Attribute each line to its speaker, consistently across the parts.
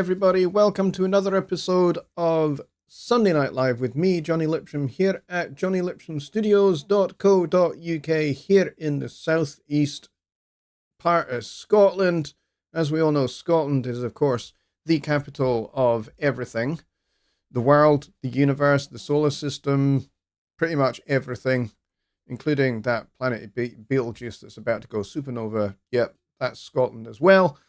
Speaker 1: everybody. Welcome to another episode of Sunday Night Live with me, Jonny Lipsham, here at jonnylipshamstudios.co.uk here in the southeast part of Scotland. As we all know, Scotland is, of course, the capital of everything. The world, the universe, the solar system, pretty much everything, including that planet Betelgeuse that's about to go supernova. Yep, that's Scotland as well.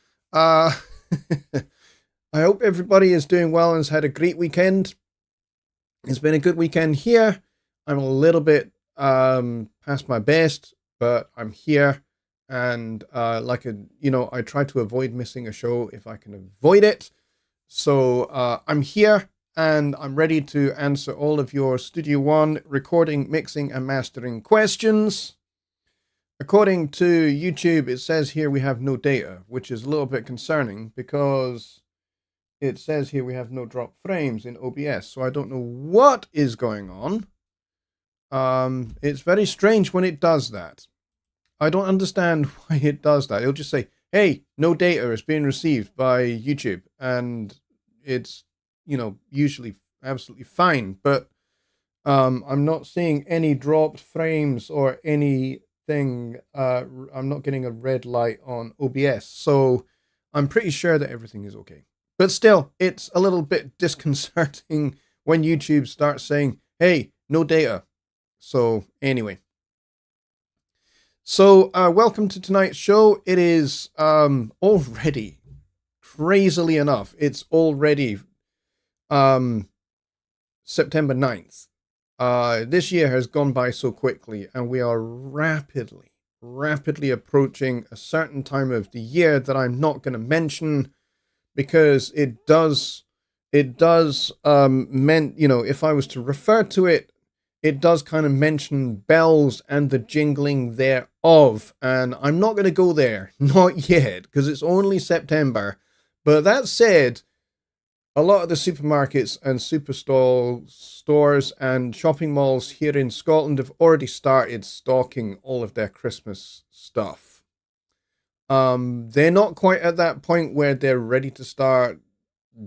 Speaker 1: I hope everybody is doing well and has had a great weekend. It's been a good weekend here. I'm a little bit past my best, but I'm here, and I try to avoid missing a show if I can avoid it. So I'm here, and I'm ready to answer all of your Studio One recording, mixing, and mastering questions. According to YouTube, it says here we have no data, which is a little bit concerning because it says here we have no drop frames in OBS. So I don't know what is going on. It's very strange when it does that. I don't understand why it does that. It'll just say, hey, no data is being received by YouTube. And it's, usually absolutely fine. But I'm not seeing any dropped frames or anything. I'm not getting a red light on OBS, so I'm pretty sure that everything is okay. But still, it's a little bit disconcerting when YouTube starts saying, hey, no data. So anyway. So welcome to tonight's show. It is already, crazily enough, it's already September 9th. This year has gone by so quickly, and we are rapidly approaching a certain time of the year that I'm not going to mention because it does if I was to refer to it, it does kind of mention bells and the jingling thereof, and I'm not going to go there, not yet, because it's only September. But that said, a lot of the supermarkets and stores and shopping malls here in Scotland have already started stocking all of their Christmas stuff. They're not quite at that point where they're ready to start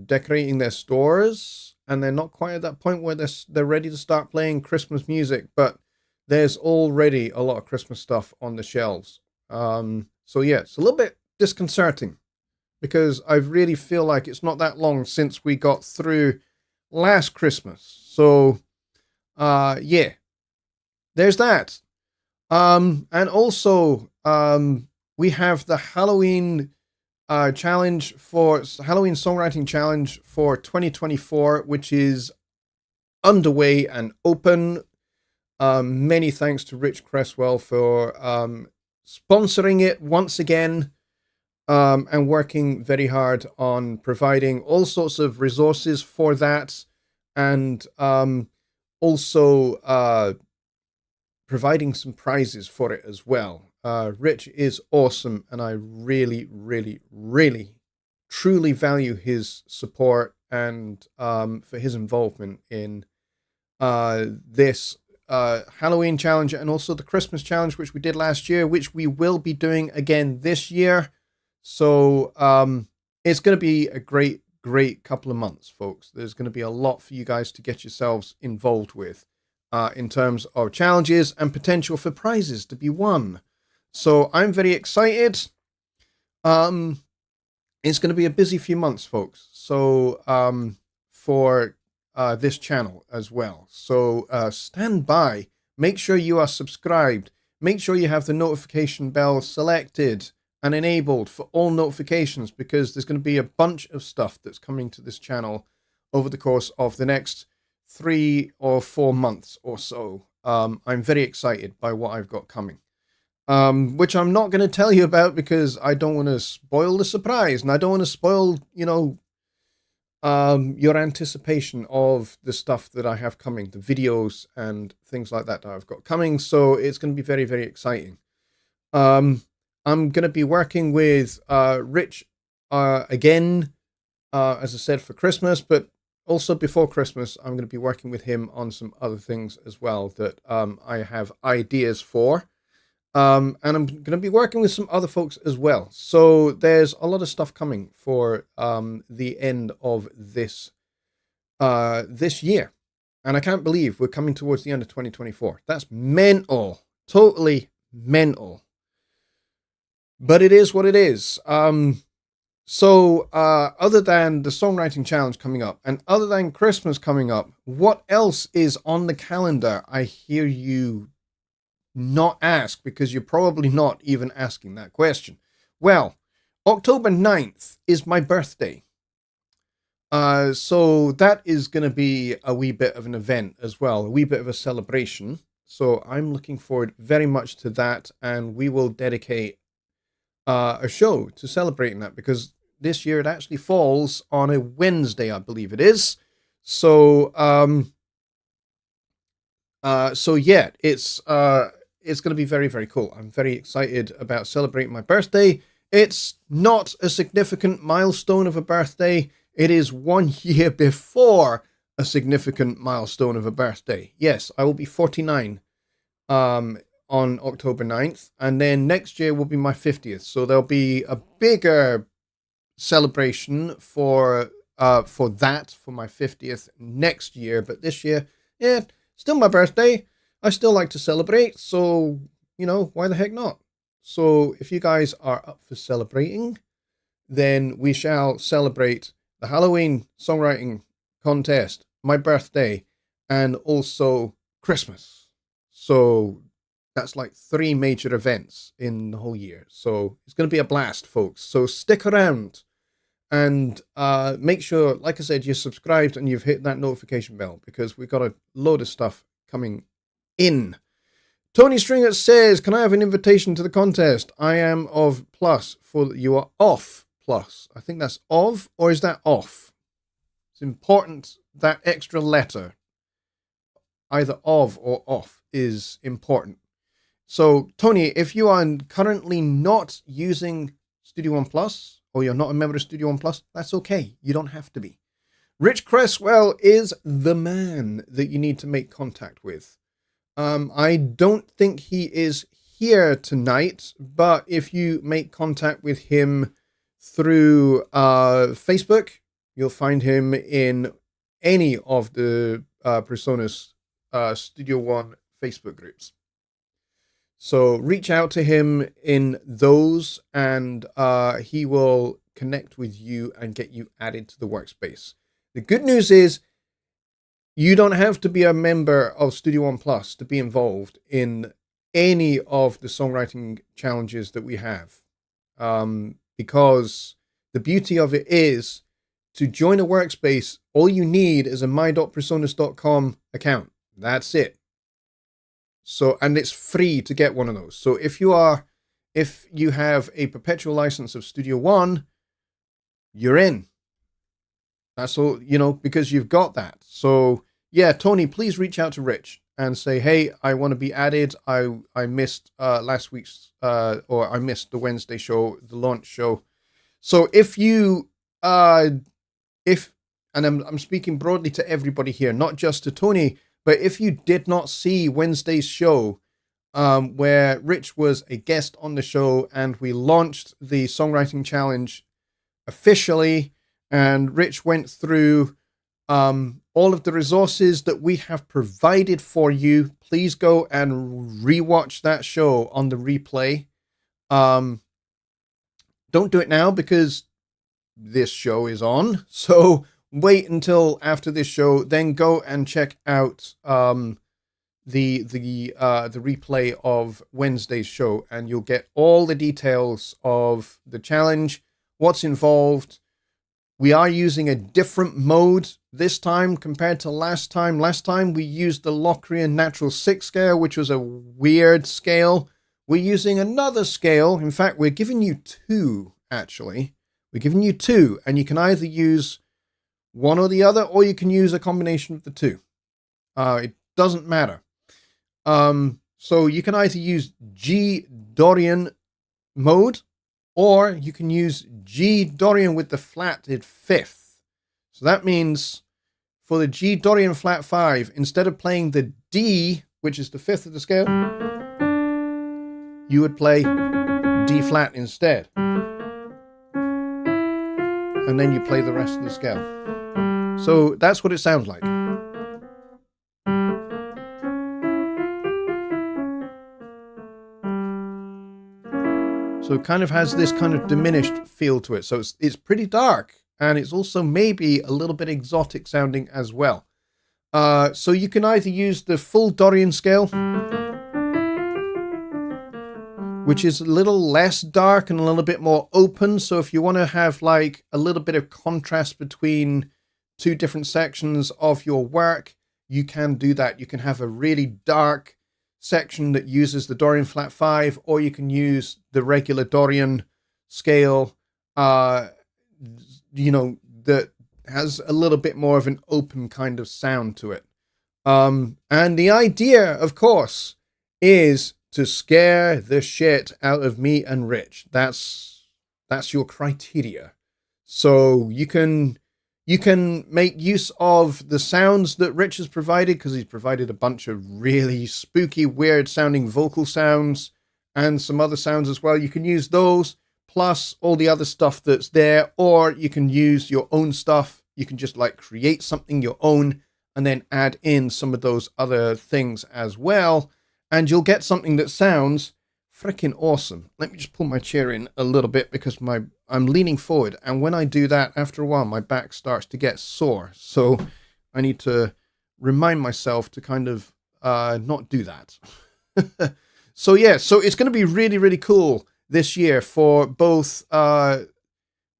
Speaker 1: decorating their stores, and they're not quite at that point where they're ready to start playing Christmas music, but there's already a lot of Christmas stuff on the shelves. So yeah, it's a little bit disconcerting, because I really feel like it's not that long since we got through last Christmas. So, yeah, there's that. And also, we have the Halloween Halloween Songwriting Challenge for 2024, which is underway and open. Many thanks to Rich Cresswell for sponsoring it once again. And working very hard on providing all sorts of resources for that, and also providing some prizes for it as well. Rich is awesome, and I really, really, really, truly value his support and for his involvement in this Halloween challenge, and also the Christmas challenge, which we did last year, which we will be doing again this year. So it's going to be a great couple of months, folks. There's going to be a lot for you guys to get yourselves involved with in terms of challenges and potential for prizes to be won. So I'm very excited. It's going to be a busy few months, folks. So for this channel as well. So stand by. Make sure you are subscribed. Make sure you have the notification bell selected and enabled for all notifications, because there's going to be a bunch of stuff that's coming to this channel over the course of the next 3 or 4 months or so. I'm very excited by what I've got coming, which I'm not going to tell you about because I don't want to spoil the surprise, and I don't want to spoil, your anticipation of the stuff that I have coming, the videos and things like that I've got coming. So it's going to be very, very exciting. I'm going to be working with Rich again, as I said, for Christmas, but also before Christmas, I'm going to be working with him on some other things as well that I have ideas for. And I'm going to be working with some other folks as well. So there's a lot of stuff coming for the end of this year. And I can't believe we're coming towards the end of 2024. That's mental. Totally mental. But it is what it is. So other than the songwriting challenge coming up and other than Christmas coming up, what else is on the calendar? I hear you not ask, because you're probably not even asking that question. Well, October 9th is my birthday. So that is going to be a wee bit of an event as well, a wee bit of a celebration. So I'm looking forward very much to that, and we will dedicate a show to celebrating that, because this year it actually falls on a Wednesday, I believe it is. So, yeah, it's going to be very, very cool. I'm very excited about celebrating my birthday. It's not a significant milestone of a birthday. It is 1 year before a significant milestone of a birthday. Yes, I will be 49 on October 9th. And then next year will be my 50th. So there'll be a bigger celebration for my 50th next year. But this year, yeah, still my birthday. I still like to celebrate, so, why the heck not? So if you guys are up for celebrating, then we shall celebrate the Halloween songwriting contest, my birthday, and also Christmas. So that's like 3 major events in the whole year. So it's going to be a blast, folks. So stick around and make sure, like I said, you're subscribed and you've hit that notification bell, because we've got a load of stuff coming in. Tony Stringer says, can I have an invitation to the contest? I am of plus for you are off plus. I think that's of, or is that off? It's important, that extra letter, either of or off, is important. So Tony, if you are currently not using Studio One Plus, or you're not a member of Studio One Plus, that's okay. You don't have to be. Rich Cresswell is the man that you need to make contact with. I don't think he is here tonight, but if you make contact with him through Facebook, you'll find him in any of the Personas Studio One Facebook groups. So reach out to him in those, and he will connect with you and get you added to the workspace. The good news is, you don't have to be a member of Studio One Plus to be involved in any of the songwriting challenges that we have. Because the beauty of it is, to join a workspace, all you need is a my.personas.com account. That's it. So, and it's free to get one of those. So if you have a perpetual license of Studio One, you're in. That's all, because you've got that. So yeah, Tony, please reach out to Rich and say, hey, I want to be added. I missed last week's, or I missed the Wednesday show, the launch show. So if you, and I'm speaking broadly to everybody here, not just to Tony, but if you did not see Wednesday's show, where Rich was a guest on the show and we launched the songwriting challenge officially, and Rich went through all of the resources that we have provided for you, please go and rewatch that show on the replay. Don't do it now because this show is on. So wait until after this show, then go and check out the replay of Wednesday's show, and you'll get all the details of the challenge, what's involved. We are using a different mode this time compared to last time. Last time we used the Locrian Natural 6 scale, which was a weird scale. We're using another scale. In fact, we're giving you 2, actually. We're giving you 2, and you can either use one or the other, or you can use a combination of the 2. It doesn't matter. So you can either use G Dorian mode, or you can use G Dorian with the flatted 5th. So that means for the G Dorian flat 5, instead of playing the D, which is the 5th of the scale, you would play D flat instead. And then you play the rest of the scale. So that's what it sounds like. So it kind of has this kind of diminished feel to it. So it's pretty dark, and it's also maybe a little bit exotic sounding as well. So you can either use the full Dorian scale, which is a little less dark and a little bit more open. So if you want to have like a little bit of contrast between two different sections of your work, you can do that. You can have a really dark section that uses the Dorian flat 5, or you can use the regular Dorian scale, that has a little bit more of an open kind of sound to it. And the idea, of course, is to scare the shit out of me and Rich. That's your criteria. So you can make use of the sounds that Rich has provided, because he's provided a bunch of really spooky, weird sounding vocal sounds and some other sounds as well. You can use those plus all the other stuff that's there, or you can use your own stuff. You can just like create something your own and then add in some of those other things as well. And you'll get something that sounds freaking awesome. Let me just pull my chair in a little bit because I'm leaning forward. And when I do that, after a while, my back starts to get sore. So I need to remind myself to kind of not do that. So yeah, so it's going to be really, really cool this year for both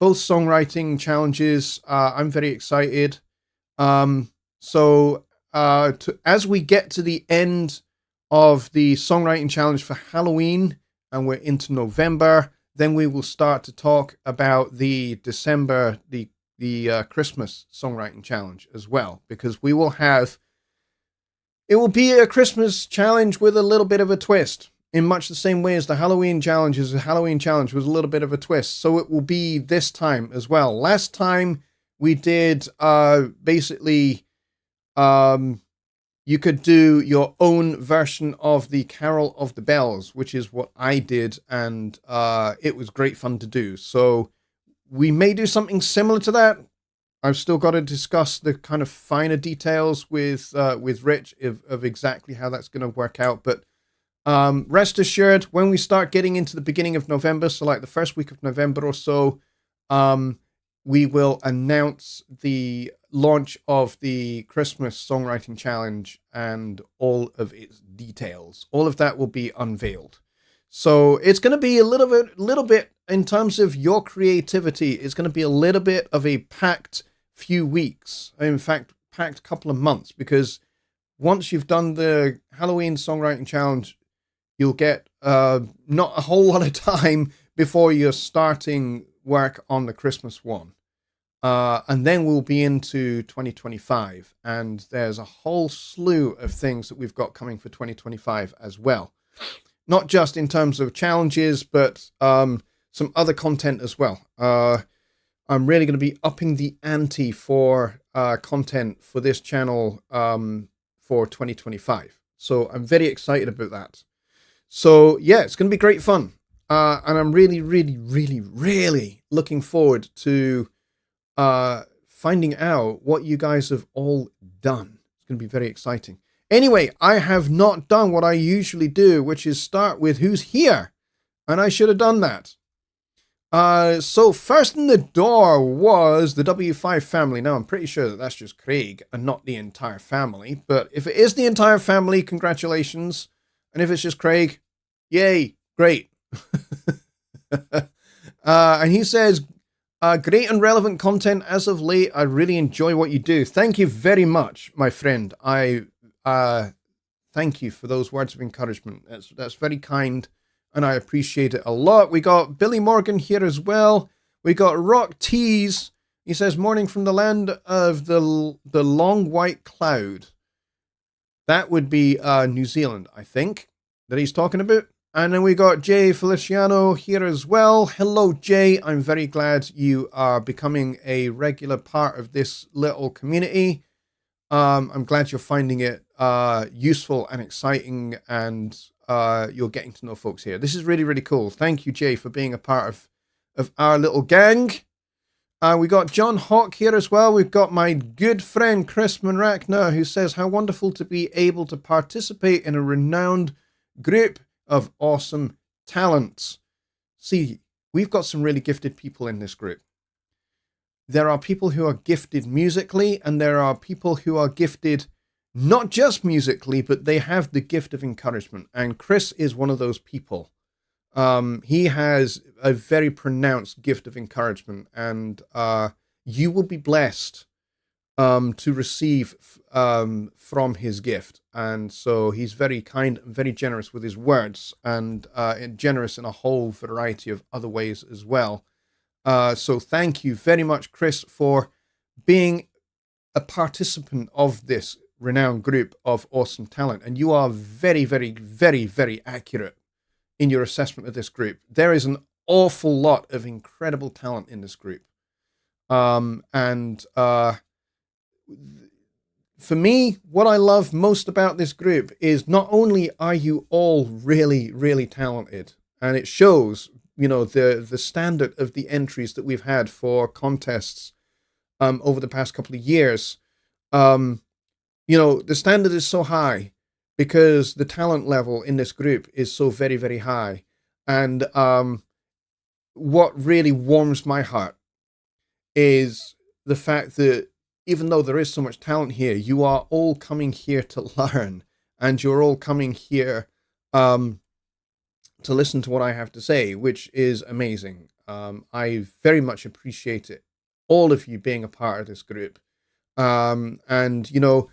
Speaker 1: songwriting challenges. I'm very excited. As we get to the end of the songwriting challenge for Halloween and we're into November, then we will start to talk about the December, the Christmas songwriting challenge as well, because it will be a Christmas challenge with a little bit of a twist, in much the same way as the Halloween challenge is. A Halloween challenge was a little bit of a twist. So it will be this time as well. Last time we did you could do your own version of the Carol of the Bells, which is what I did, and it was great fun to do. So we may do something similar to that. I've still got to discuss the kind of finer details with Rich of exactly how that's going to work out. But rest assured, when we start getting into the beginning of November, so like the first week of November or so, we will announce the launch of the Christmas Songwriting Challenge and all of its details. All of that will be unveiled. So it's going to be a little bit in terms of your creativity. It's going to be a little bit of a packed few weeks. In fact, packed couple of months, because once you've done the Halloween Songwriting Challenge, you'll get not a whole lot of time before you're starting work on the Christmas one. And then we'll be into 2025, and there's a whole slew of things that we've got coming for 2025 as well. Not just in terms of challenges, but some other content as well. I'm really going to be upping the ante for content for this channel for 2025. So I'm very excited about that. So yeah, it's going to be great fun. And I'm really, really, really, really looking forward to finding out what you guys have all done. It's going to be very exciting. Anyway, I have not done what I usually do, which is start with who's here. And I should have done that. So first in the door was the W5 family. Now, I'm pretty sure that that's just Craig and not the entire family. But if it is the entire family, congratulations. And if it's just Craig, yay, great. And he says, great and relevant content as of late. I really enjoy what you do. Thank you very much, my friend. I thank you for those words of encouragement. That's very kind, and I appreciate it a lot. We got Billy Morgan here as well. We got Rock Tees. He says, morning from the land of the long white cloud. That would be New Zealand, I think, that he's talking about. And then we got Jay Feliciano here as well. Hello, Jay. I'm very glad you are becoming a regular part of this little community. I'm glad you're finding it useful and exciting and you're getting to know folks here. This is really, really cool. Thank you, Jay, for being a part of our little gang. We got John Hawk here as well. We've got my good friend Chris Manrakna, who says, how wonderful to be able to participate in a renowned group of awesome talents. See, we've got some really gifted people in this group. There are people who are gifted musically, and there are people who are gifted not just musically, but they have the gift of encouragement. And Chris is one of those people. He has a very pronounced gift of encouragement, and you will be blessed to receive from his gift. And so he's very kind and very generous with his words, and generous in a whole variety of other ways as well. So thank you very much, Chris, for being a participant of this renowned group of awesome talent. And you are very, very, very, very accurate in your assessment of this group. There is an awful lot of incredible talent in this group. For me, what I love most about this group is not only are you all really, really talented, and it shows, you know, the standard of the entries that we've had for contests over the past couple of years. You know, the standard is so high because the talent level in this group is so very, very high. And what really warms my heart is the fact that even though there is so much talent here, you are all coming here to learn, and you're all coming here to listen to what I have to say, which is amazing. I very much appreciate it, all of you being a part of this group. And, you know,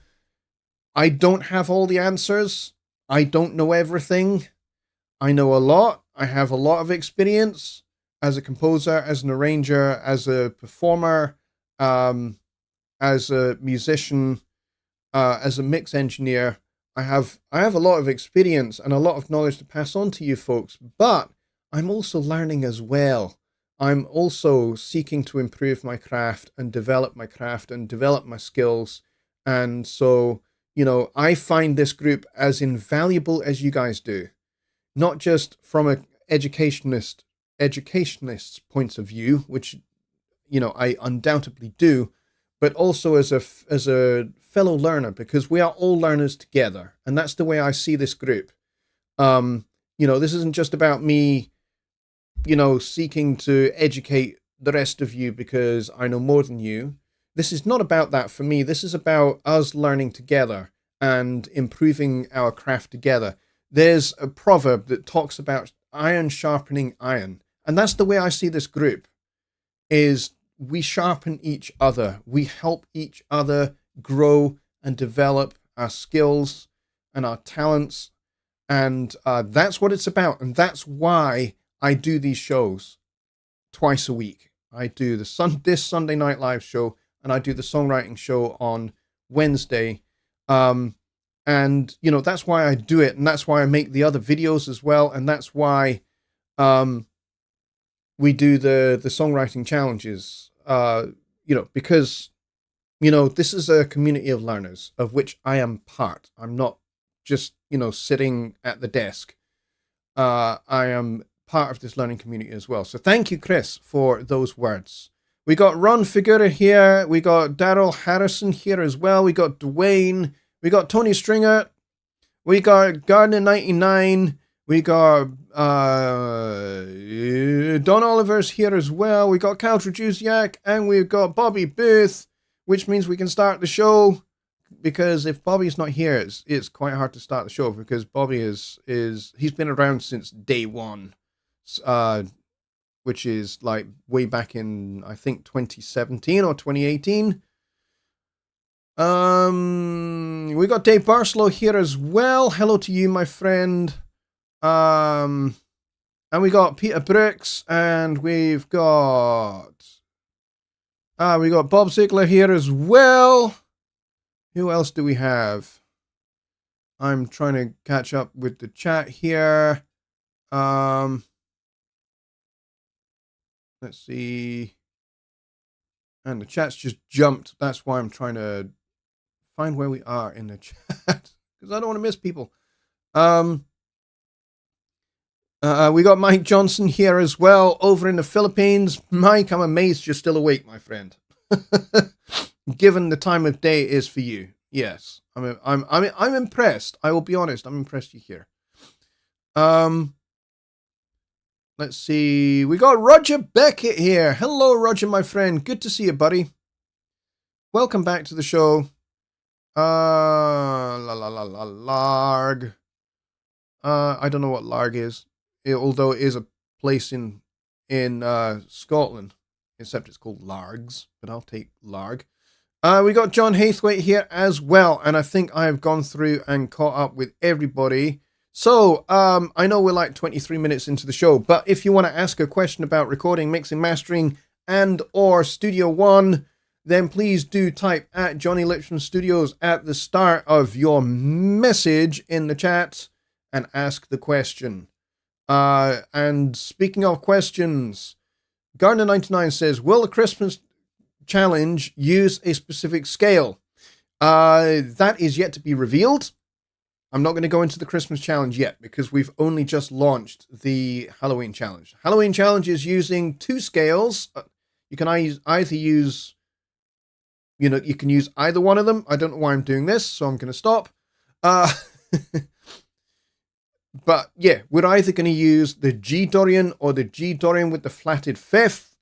Speaker 1: I don't have all the answers. I don't know everything. I know a lot. I have a lot of experience as a composer, as an arranger, as a performer, as a musician, as a mix engineer. I have a lot of experience and a lot of knowledge to pass on to you folks, but I'm also learning as well. I'm also seeking to improve my craft and develop my skills. And so, you know, I find this group as invaluable as you guys do, not just from an educationist's points of view, which, you know, I undoubtedly do, but also as a fellow learner, because we are all learners together. And that's the way I see this group. You know, this isn't just about me, you know, seeking to educate the rest of you because I know more than you. This is not about that for me. This is about us learning together and improving our craft together. There's a proverb that talks about iron sharpening iron. And that's the way I see this group, is we sharpen each other. We help each other grow and develop our skills and our talents. And that's what it's about. And that's why I do these shows twice a week. I do this Sunday Night Live show, and I do the songwriting show on Wednesday. And, you know, that's why I do it. And that's why I make the other videos as well. And that's why we do the songwriting challenges, you know, because, you know, this is a community of learners of which I am part. I'm not just, you know, sitting at the desk. I am part of this learning community as well. So thank you, Chris, for those words. We got Ron Figura here. We got Daryl Harrison here as well. We got Dwayne. We got Tony Stringer. We got Gardner99. We got Don Oliver's here as well. We got Cal Trajusiak, and we've got Bobby Booth, which means we can start the show. Because if Bobby's not here, it's quite hard to start the show, because Bobby he's been around since day one, which is like way back in, I think, 2017 or 2018. We got Dave Barslow here as well. Hello to you, my friend. And we got Peter Brooks, and we've got Bob Ziegler here as well. Who else do we have? I'm trying to catch up with the chat here. Let's see. And the chat's just jumped. That's why I'm trying to find where we are in the chat, because I don't want to miss people. We got Mike Johnson here as well, over in the Philippines. Mike, I'm amazed you're still awake, my friend. Given the time of day it is for you. Yes, I'm impressed. I will be honest. I'm impressed you're here. Let's see. We got Roger Beckett here. Hello, Roger, my friend. Good to see you, buddy. Welcome back to the show. Larg. I don't know what Larg is, although it is a place in Scotland, except it's called Largs, but I'll take Larg. We got John Hathwaite here as well, and I think I have gone through and caught up with everybody. So, I know we're like 23 minutes into the show, but if you want to ask a question about recording, mixing, mastering, and or Studio One, then please do type at Jonny Lipsham Studios at the start of your message in the chat and ask the question. And speaking of questions, Gardner99 says, will the Christmas challenge use a specific scale? That is yet to be revealed. I'm not going to go into the Christmas challenge yet because we've only just launched the Halloween challenge. Halloween challenge is using 2 scales. You can either use, you can use either one of them. I don't know why I'm doing this, so I'm going to stop. But yeah, we're either going to use the G Dorian or the G Dorian with the flatted 5th.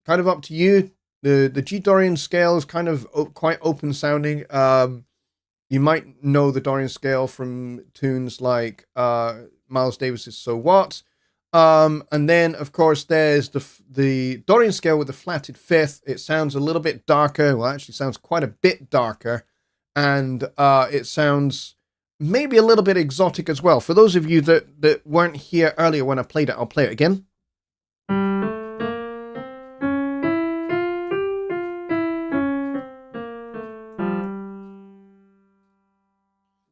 Speaker 1: Kind of up to you. The G Dorian scale is kind of quite open sounding. You might know the Dorian scale from tunes like Miles Davis's So What. And then, of course, there's the Dorian scale with the flatted 5th. It sounds a little bit darker. Well, actually sounds quite a bit darker. And it sounds maybe a little bit exotic as well. For those of you that weren't here earlier when I played it, I'll play it again.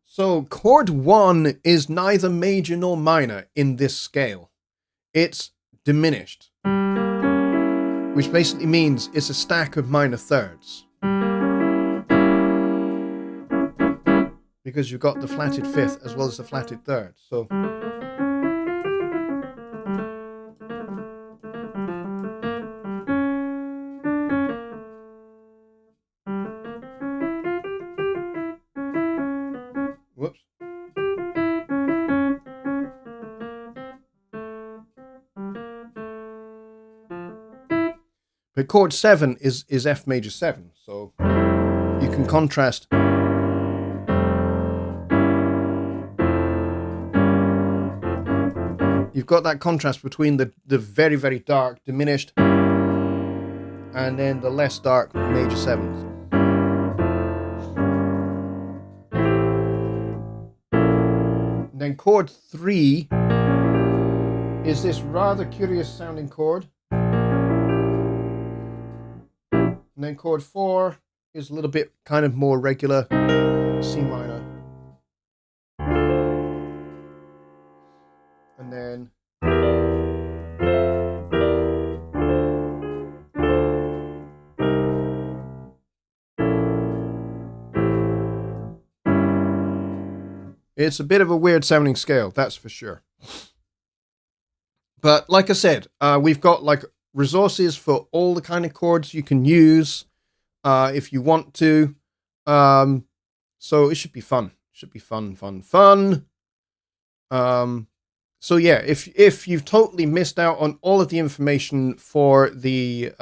Speaker 1: So chord 1 is neither major nor minor in this scale. It's diminished, which basically means it's a stack of minor thirds. Because you've got the flatted 5th as well as the flatted 3rd. So whoops. But chord 7 is F major 7, so you can contrast. You've got that contrast between the very, very dark, diminished, and then the less dark major 7th. And then chord 3 is this rather curious sounding chord. And then chord 4 is a little bit kind of more regular C minor. And then it's a bit of a weird sounding scale, that's for sure. But like I said, we've got like resources for all the kind of chords you can use if you want to. So it should be fun. Should be fun. So yeah, if you've totally missed out on all of the information for the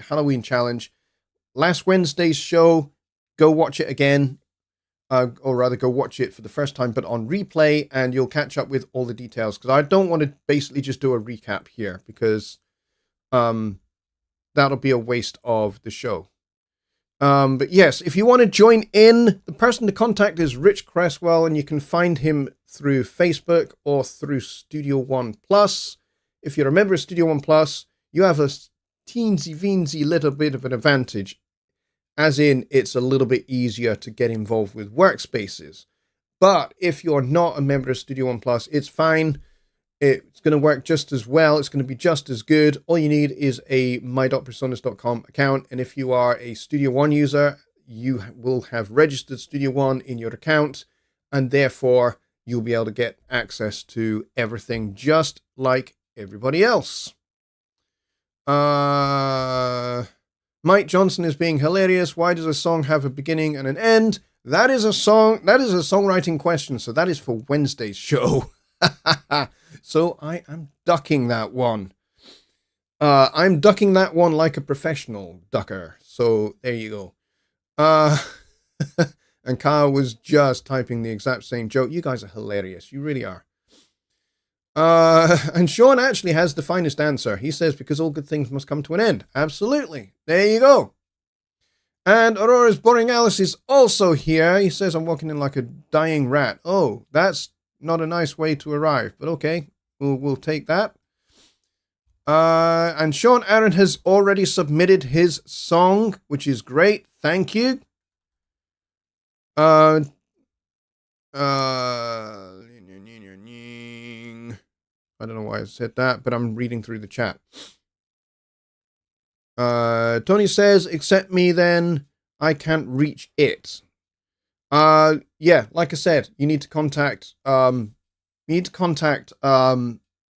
Speaker 1: Halloween challenge, last Wednesday's show, go watch it again, or rather go watch it for the first time, but on replay, and you'll catch up with all the details. Because I don't want to basically just do a recap here, because that'll be a waste of the show. But yes, if you want to join in, the person to contact is Rich Cresswell, and you can find him through Facebook or through Studio One Plus. If you're a member of Studio One Plus, you have a teensy-weensy little bit of an advantage, as in it's a little bit easier to get involved with workspaces. But if you're not a member of Studio One Plus, it's fine. It's going to work just as well. It's going to be just as good. All you need is a my.personas.com account. And if you are a Studio One user, you will have registered Studio One in your account. And therefore, you'll be able to get access to everything just like everybody else. Mike Johnson is being hilarious. Why does a song have a beginning and an end? That is a songwriting question, so that is for Wednesday's show. So I am ducking that one. I'm ducking that one like a professional ducker. So there you go. And Kyle was just typing the exact same joke. You guys are hilarious. You really are. And Sean actually has the finest answer. He says, because all good things must come to an end. Absolutely. There you go. And Aurora's Boring Alice is also here. He says, I'm walking in like a dying rat. Oh, that's not a nice way to arrive. But okay, we'll take that. And Sean Aaron has already submitted his song, which is great. Thank you. I don't know why I said that, but I'm reading through the chat. Tony says, accept me then, I can't reach it. Yeah, like I said, you need to contact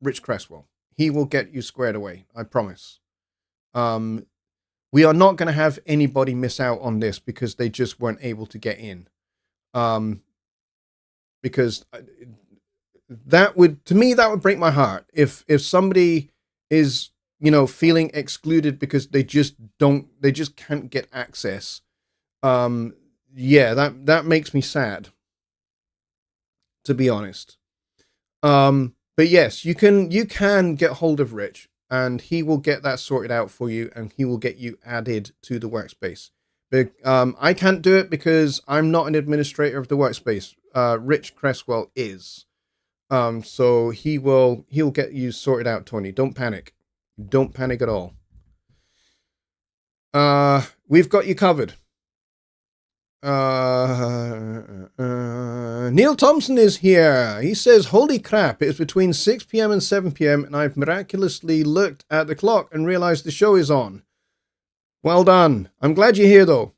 Speaker 1: Rich Cresswell. He will get you squared away, I promise. We are not going to have anybody miss out on this because they just weren't able to get in. Because that would break my heart if somebody is, feeling excluded because they just can't get access. Yeah, that makes me sad, to be honest. But yes, you can get hold of Rich and he will get that sorted out for you and he will get you added to the workspace. But I can't do it because I'm not an administrator of the workspace. Rich Cresswell is. So he'll get you sorted out, Tony. Don't panic. Don't panic at all. We've got you covered. Neil Thompson is here. He says, holy crap, it's between 6 p.m. and 7 p.m. and I've miraculously looked at the clock and realized the show is on. Well done. I'm glad you're here, though.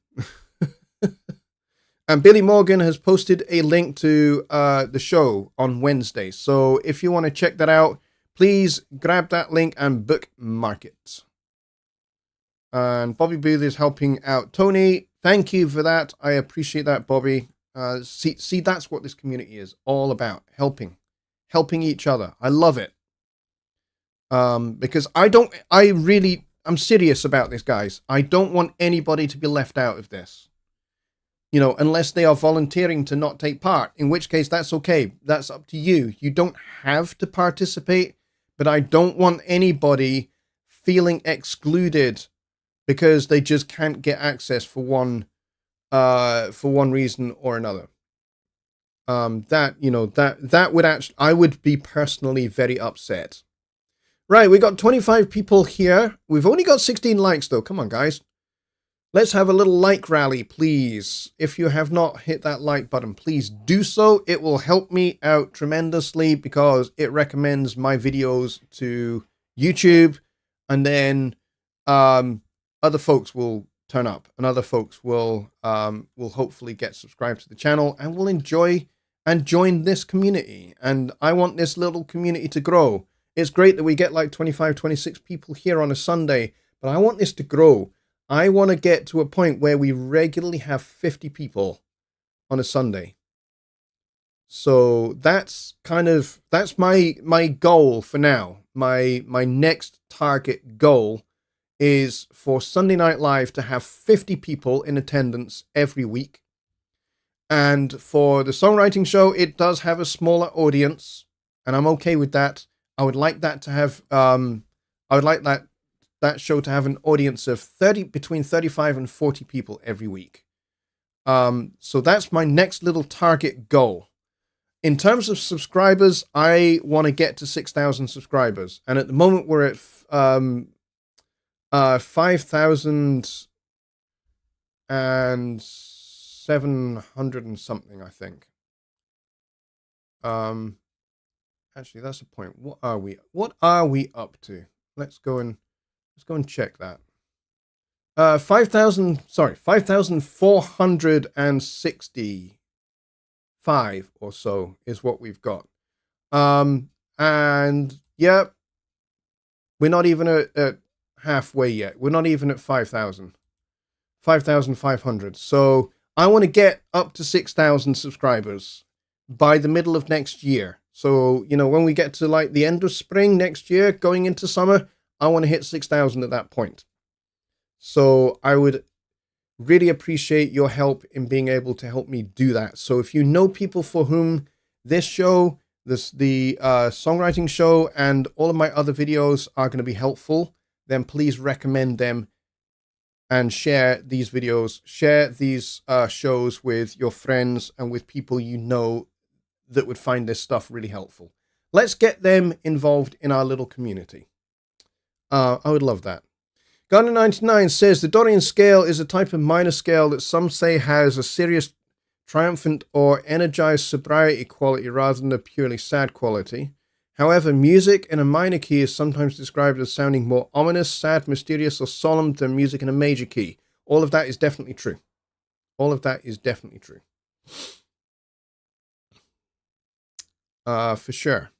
Speaker 1: And Billy Morgan has posted a link to the show on Wednesday. So if you want to check that out, please grab that link and bookmark it. And Bobby Booth is helping out Tony. Thank you for that. I appreciate that, Bobby. See, that's what this community is all about. Helping each other. I love it. Because I'm serious about this, guys. I don't want anybody to be left out of this. Unless they are volunteering to not take part, in which case that's okay. That's up to you. You don't have to participate, but I don't want anybody feeling excluded because they just can't get access for one reason or another. That would actually, I would be personally very upset. Right, we got 25 people here. We've only got 16 likes though. Come on, guys. Let's have a little like rally, please. If you have not hit that like button, please do so. It will help me out tremendously because it recommends my videos to YouTube, and then other folks will turn up, and other folks will hopefully get subscribed to the channel and will enjoy and join this community. And I want this little community to grow. It's great that we get like 25, 26 people here on a Sunday, but I want this to grow. I want to get to a point where we regularly have 50 people on a Sunday. So that's my goal for now. My next target goal is for Sunday Night Live to have 50 people in attendance every week. And for the songwriting show, it does have a smaller audience, and I'm okay with that. I would like that to have that show to have an audience of between 35 and 40 people every week. So that's my next little target goal. In terms of subscribers, I want to get to 6,000 subscribers. And at the moment we're at 5,700 and something, I think. Actually, that's a point. What are we up to? Let's go and check that. 5,460 5 or so is what we've got. And yeah, we're not even at halfway yet. We're not even at 5,000. 5,500. So I want to get up to 6,000 subscribers by the middle of next year. So, you know, when we get to like the end of spring next year, going into summer, I want to hit 6,000 at that point. So I would really appreciate your help in being able to help me do that. So if you know people for whom this show, the songwriting show, and all of my other videos are going to be helpful, then please recommend them and share these videos, share these shows with your friends and with people you know that would find this stuff really helpful. Let's get them involved in our little community. I would love that. Gardner99 says the Dorian scale is a type of minor scale that some say has a serious, triumphant, or energized sobriety quality rather than a purely sad quality. However, music in a minor key is sometimes described as sounding more ominous, sad, mysterious, or solemn than music in a major key. All of that is definitely true. All of that is definitely true. For sure.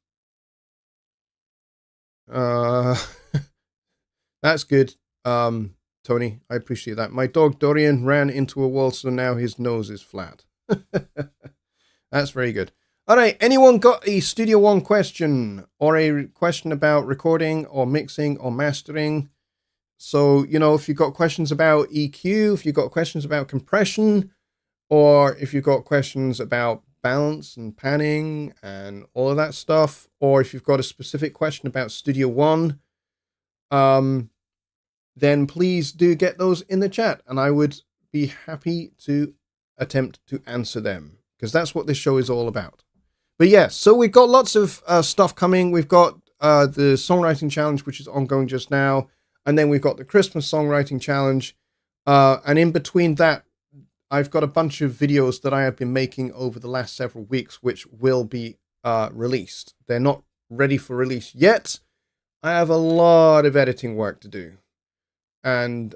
Speaker 1: That's good, Tony. I appreciate that. My dog Dorian ran into a wall, so now his nose is flat. That's very good. All right, anyone got a Studio One question or a question about recording or mixing or mastering? So, you know, if you've got questions about EQ, if you've got questions about compression, or if you've got questions about balance and panning and all of that stuff, or if you've got a specific question about Studio One, then please do get those in the chat, and I would be happy to attempt to answer them, because that's what this show is all about. But yeah, so we've got lots of stuff coming. We've got the songwriting challenge, which is ongoing just now. And then we've got the Christmas songwriting challenge. And in between that, I've got a bunch of videos that I have been making over the last several weeks, which will be released. They're not ready for release yet. I have a lot of editing work to do. And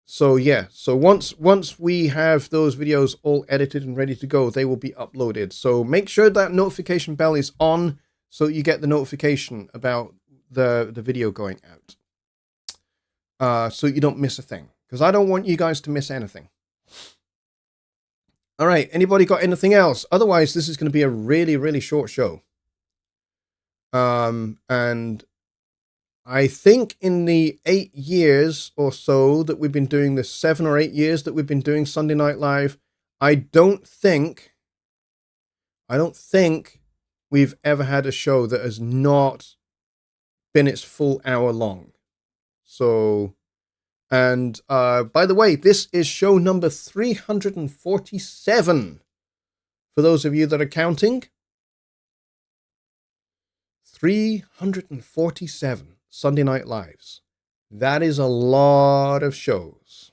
Speaker 1: so yeah, so once we have those videos all edited and ready to go, they will be uploaded. So make sure that notification bell is on so you get the notification about the video going out. So you don't miss a thing, because I don't want you guys to miss anything. All right, anybody got anything else? Otherwise, this is going to be a really, really short show. And I think in the 8 years or so that we've been doing this, 7 or 8 years that we've been doing Sunday Night Live, I don't think we've ever had a show that has not been its full hour long. So, and by the way, this is show number 347. For those of you that are counting, 347. Sunday Night Lives. That is a lot of shows.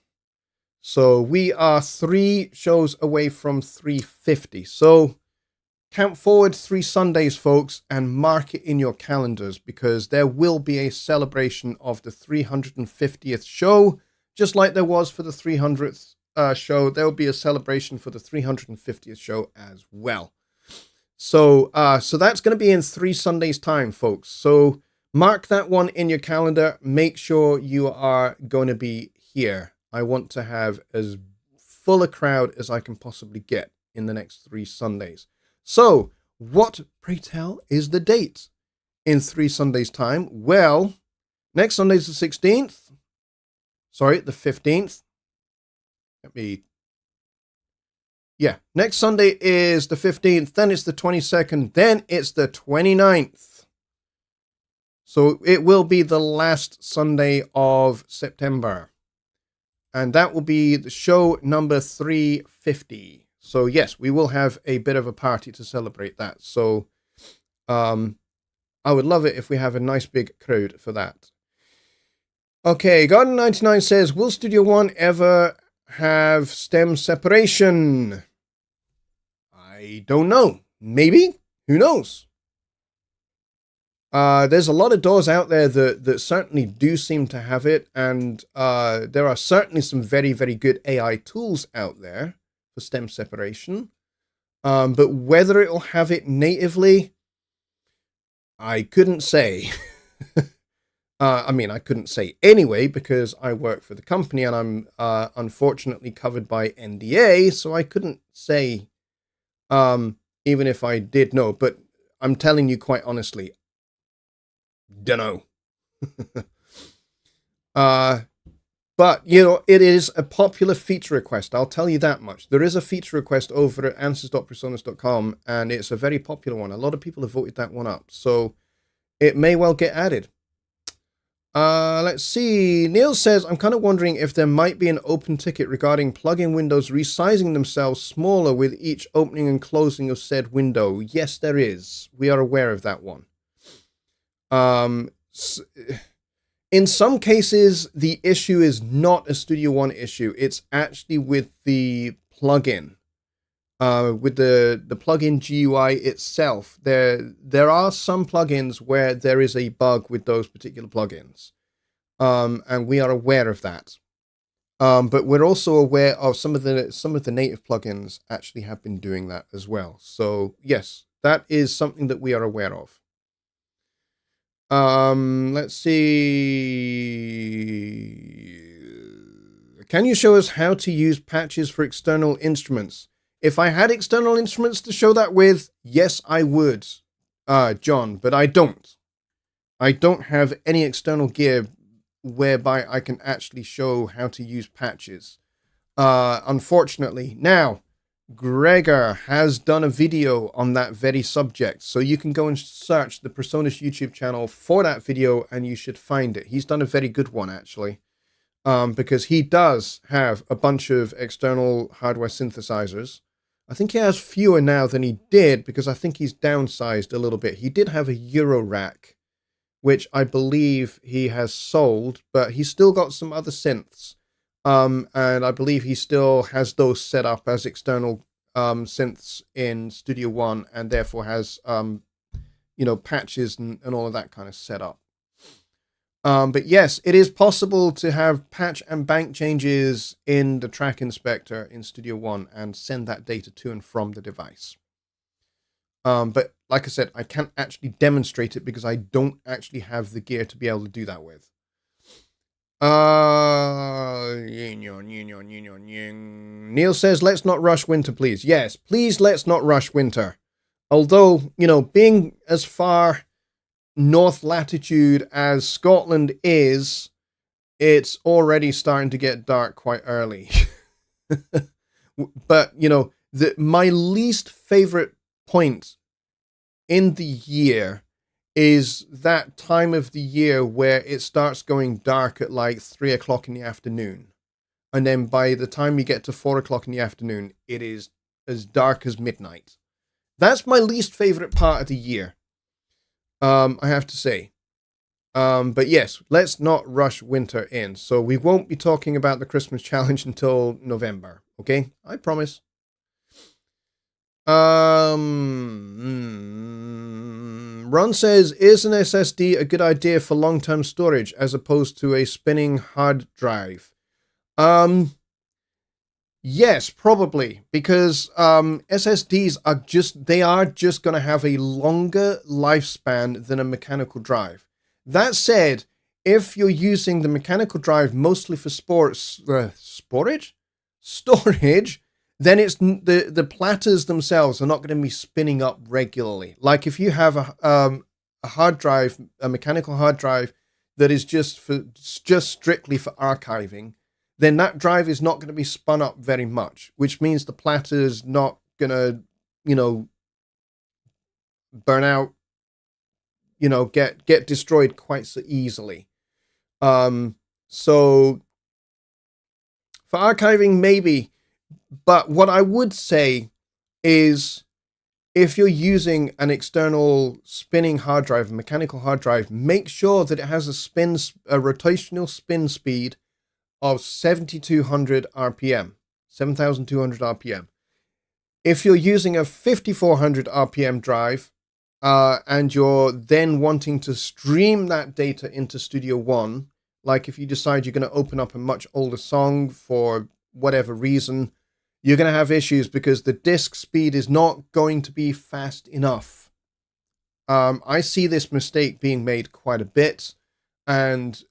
Speaker 1: So we are 3 shows away from 350. So count forward 3 Sundays, folks, and mark it in your calendars, because there will be a celebration of the 350th show, just like there was for the 300th show. There will be a celebration for the 350th show as well. So so that's going to be in 3 Sundays' time, folks. So mark that one in your calendar. Make sure you are going to be here. I want to have as full a crowd as I can possibly get in the next 3 Sundays. So, what, pray tell, is the date in 3 Sundays' time? Well, next Sunday is the 16th. Sorry, the 15th. Next Sunday is the 15th, then it's the 22nd, then it's the 29th. So it will be the last Sunday of September. And that will be the show number 350. So yes, we will have a bit of a party to celebrate that. So I would love it if we have a nice big crowd for that. Okay, Garden99 says, will Studio One ever have stem separation? I don't know. Maybe. Who knows? There's a lot of DAWs out there that certainly do seem to have it, and there are certainly some very, very good AI tools out there for stem separation. But whether it'll have it natively, I couldn't say. I mean, I couldn't say anyway because I work for the company and I'm unfortunately covered by NDA, so I couldn't say even if I did know. But I'm telling you quite honestly, dunno. But, you know, it is a popular feature request. I'll tell you that much. There is a feature request over at answers.presonus.com, and it's a very popular one. A lot of people have voted that one up, so it may well get added. Let's see. Neil says, I'm kind of wondering if there might be an open ticket regarding plugin windows resizing themselves smaller with each opening and closing of said window. Yes, there is. We are aware of that one. In some cases, the issue is not a Studio One issue. It's actually with the plugin. With the plugin GUI itself. There are some plugins where there is a bug with those particular plugins. And we are aware of that. But we're also aware of some of the native plugins actually have been doing that as well. So yes, that is something that we are aware of. Let's see. Can you show us how to use patches for external instruments? If I had external instruments to show that with, yes, I would, John, but I don't. I don't have any external gear whereby I can actually show how to use patches. Unfortunately. Now, Gregor has done a video on that very subject, so you can go and search the Presonus YouTube channel for that video and you should find it. He's done a very good one, actually, because he does have a bunch of external hardware synthesizers. I think he has fewer now than he did because I think he's downsized a little bit. He did have a Euro rack, which I believe he has sold, but he's still got some other synths. And I believe he still has those set up as external synths in Studio One, and therefore has patches and all of that kind of set up. But yes, it is possible to have patch and bank changes in the track inspector in Studio One and send that data to and from the device. But like I said, I can't actually demonstrate it because I don't actually have the gear to be able to do that with. Neil says, let's not rush winter, please. Yes, please let's not rush winter. Although, being as far north latitude as Scotland is, it's already starting to get dark quite early. But, my least favorite point in the year is that time of the year where it starts going dark at like 3 o'clock in the afternoon. And then by the time you get to 4 o'clock in the afternoon, it is as dark as midnight. That's my least favorite part of the year, I have to say. But yes, let's not rush winter in. So we won't be talking about the Christmas challenge until November. Okay? I promise. Ron says, is an SSD a good idea for long-term storage as opposed to a spinning hard drive? Yes, probably, because SSDs are just going to have a longer lifespan than a mechanical drive. That said, if you're using the mechanical drive mostly for storage, then it's the platters themselves are not going to be spinning up regularly. Like if you have a hard drive, a mechanical hard drive that is just strictly for archiving, then that drive is not going to be spun up very much, which means the platter's not going to, burn out, get destroyed quite so easily. So for archiving, maybe. But what I would say is if you're using an external spinning hard drive, a mechanical hard drive, make sure that it has a rotational spin speed of 7,200 RPM, 7,200 RPM. If you're using a 5,400 RPM drive, and you're then wanting to stream that data into Studio One, like if you decide you're going to open up a much older song for whatever reason, you're going to have issues because the disk speed is not going to be fast enough. I see this mistake being made quite a bit, and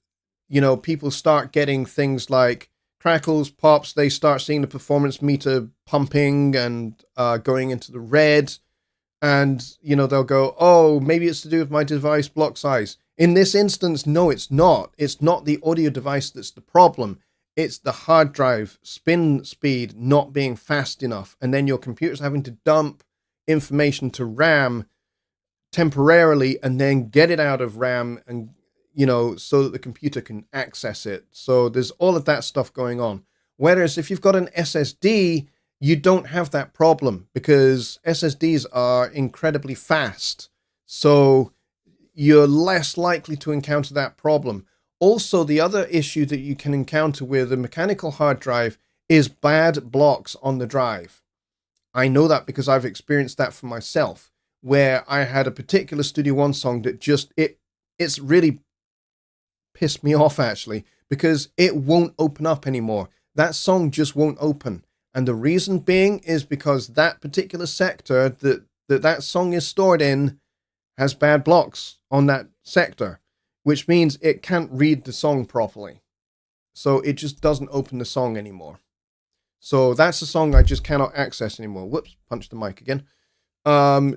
Speaker 1: people start getting things like crackles, pops. They start seeing the performance meter pumping and going into the red, and they'll go, oh, maybe it's to do with my device block size. In this instance, no, it's not. It's not the audio device that's the problem. It's the hard drive spin speed not being fast enough, and then your computer's having to dump information to RAM temporarily and then get it out of RAM, and so that the computer can access it. So there's all of that stuff going on. Whereas if you've got an SSD, you don't have that problem because SSDs are incredibly fast. So you're less likely to encounter that problem. Also, the other issue that you can encounter with a mechanical hard drive is bad blocks on the drive. I know that because I've experienced that for myself, where I had a particular Studio One song that it's really pissed me off, actually, because it won't open up anymore. That song just won't open. And the reason being is because that particular sector that song is stored in has bad blocks on that sector, which means it can't read the song properly. So it just doesn't open the song anymore. So that's a song I just cannot access anymore. Whoops, punched the mic again.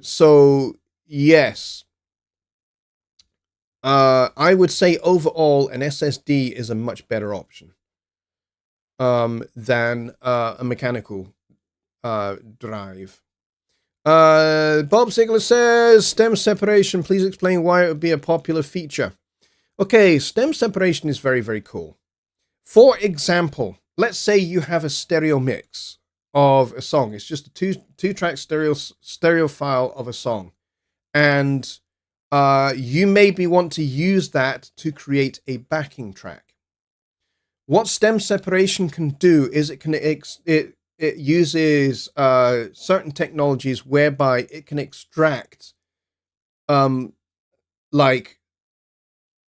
Speaker 1: So yes, I would say overall an SSD is a much better option than a mechanical drive. Bob Ziegler says, stem separation, please explain why it would be a popular feature. Okay, stem separation is very, very cool. For example, let's say you have a stereo mix of a song. It's just a two-track stereo file of a song. And you maybe want to use that to create a backing track. What stem separation can do is it uses certain technologies whereby it can extract like